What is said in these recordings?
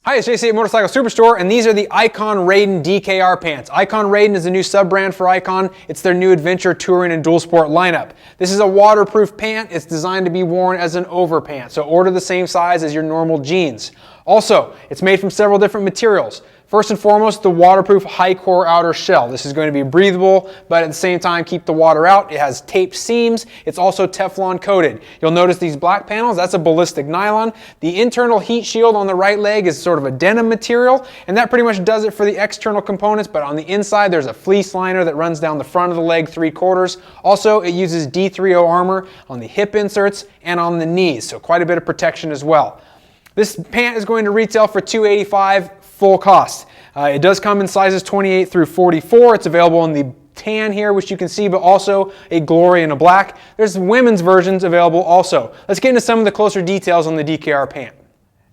Hi, it's JC at Motorcycle Superstore, and these are the Icon RAIDEN DKR pants. Icon RAIDEN is a new sub-brand for Icon. It's their new adventure, touring, and dual sport lineup. This is a waterproof pant. It's designed to be worn as an over pant, so order the same size as your normal jeans. Also, it's made from several different materials. First and foremost, the waterproof high core outer shell. This is going to be breathable, but at the same time keep the water out. It has taped seams. It's also Teflon coated. You'll notice these black panels, that's a ballistic nylon. The internal heat shield on the right leg is sort of a denim material, and that pretty much does it for the external components, but on the inside there's a fleece liner that runs down the front of the leg 3/4. Also, it uses D3O armor on the hip inserts and on the knees, so quite a bit of protection as well. This pant is going to retail for $285 full cost. It does come in sizes 28 through 44. It's available in the tan here, which you can see, but also a glory and a black. There's women's versions available also. Let's get into some of the closer details on the DKR pant.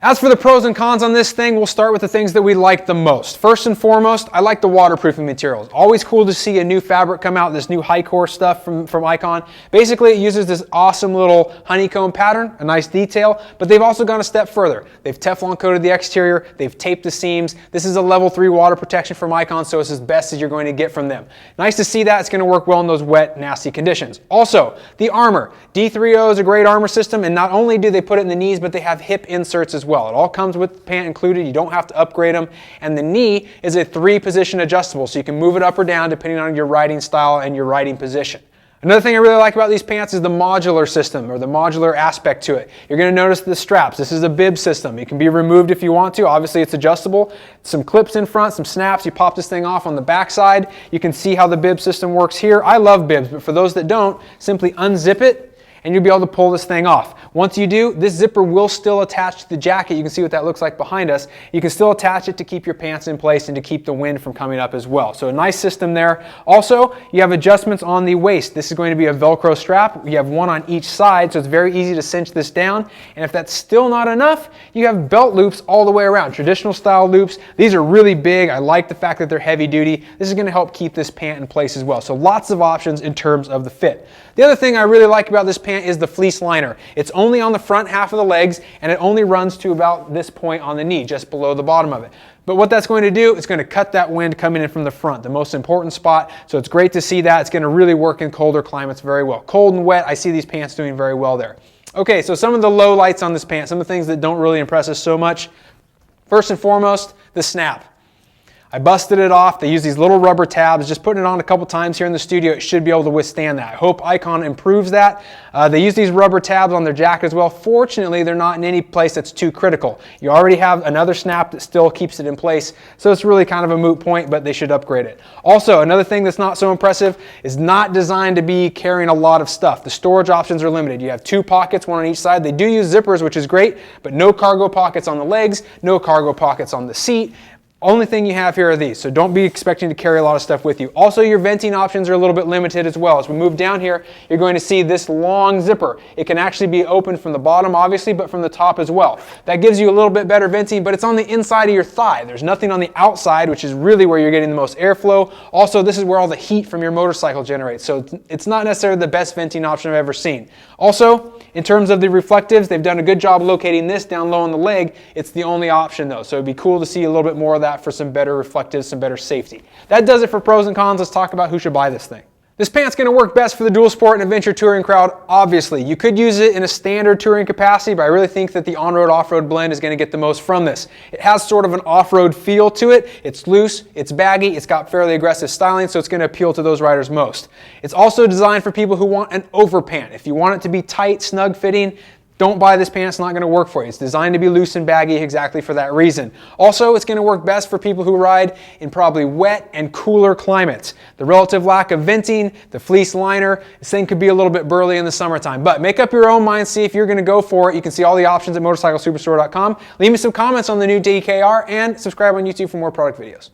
As for the pros and cons on this thing, we'll start with the things that we like the most. First and foremost, I like the waterproofing materials. Always cool to see a new fabric come out, this new high core stuff from Icon. Basically, it uses this awesome little honeycomb pattern, a nice detail, but they've also gone a step further. They've Teflon coated the exterior, they've taped the seams. This is a level 3 water protection from Icon, so it's as best as you're going to get from them. Nice to see that. It's going to work well in those wet, nasty conditions. Also, the armor. D3O is a great armor system, and not only do they put it in the knees, but they have hip inserts as well. It all comes with the pant included. You don't have to upgrade them. And the knee is a 3-position adjustable, so you can move it up or down depending on your riding style and your riding position. Another thing I really like about these pants is the modular system, or the modular aspect to it. You're going to notice the straps. This is a bib system. It can be removed if you want to. Obviously, it's adjustable. Some clips in front, some snaps. You pop this thing off on the back side. You can see how the bib system works here. I love bibs, but for those that don't, simply unzip it, and you'll be able to pull this thing off. Once you do, this zipper will still attach to the jacket. You can see what that looks like behind us. You can still attach it to keep your pants in place and to keep the wind from coming up as well. So a nice system there. Also, you have adjustments on the waist. This is going to be a Velcro strap. You have one on each side, so it's very easy to cinch this down. And if that's still not enough, you have belt loops all the way around, traditional style loops. These are really big. I like the fact that they're heavy duty. This is going to help keep this pant in place as well. So lots of options in terms of the fit. The other thing I really like about this pant is the fleece liner. It's only on the front half of the legs, and it only runs to about this point on the knee, just below the bottom of it. But what that's going to do, it's going to cut that wind coming in from the front, the most important spot. So it's great to see that. It's going to really work in colder climates very well. Cold and wet, I see these pants doing very well there. Okay, so some of the low lights on this pant, some of the things that don't really impress us so much. First and foremost, the snap. I busted it off. They use these little rubber tabs. Just putting it on a couple times here in the studio, it should be able to withstand that. I hope Icon improves that. They use these rubber tabs on their jacket as well. Fortunately, they're not in any place that's too critical. You already have another snap that still keeps it in place, so it's really kind of a moot point, but they should upgrade it. Also, another thing that's not so impressive is not designed to be carrying a lot of stuff. The storage options are limited. You have 2 pockets, one on each side. They do use zippers, which is great, but no cargo pockets on the legs, no cargo pockets on the seat. Only thing you have here are these, so don't be expecting to carry a lot of stuff with you. Also, your venting options are a little bit limited as well. As we move down here, you're going to see this long zipper. It can actually be opened from the bottom, obviously, but from the top as well. That gives you a little bit better venting, but it's on the inside of your thigh. There's nothing on the outside, which is really where you're getting the most airflow. Also, this is where all the heat from your motorcycle generates, so it's not necessarily the best venting option I've ever seen. Also, in terms of the reflectives, they've done a good job locating this down low on the leg. It's the only option though, so it'd be cool to see a little bit more of that for some better reflectives, some better safety. That does it for pros and cons. Let's talk about who should buy this thing. This pant's going to work best for the dual sport and adventure touring crowd, obviously. You could use it in a standard touring capacity, but I really think that the on-road, off-road blend is going to get the most from this. It has sort of an off-road feel to it. It's loose, it's baggy, it's got fairly aggressive styling, so it's going to appeal to those riders most. It's also designed for people who want an over pant. If you want it to be tight, snug fitting, don't buy this pant, it's not going to work for you. It's designed to be loose and baggy exactly for that reason. Also, it's going to work best for people who ride in probably wet and cooler climates. The relative lack of venting, the fleece liner, this thing could be a little bit burly in the summertime. But make up your own mind, see if you're going to go for it. You can see all the options at motorcyclesuperstore.com. Leave me some comments on the new DKR and subscribe on YouTube for more product videos.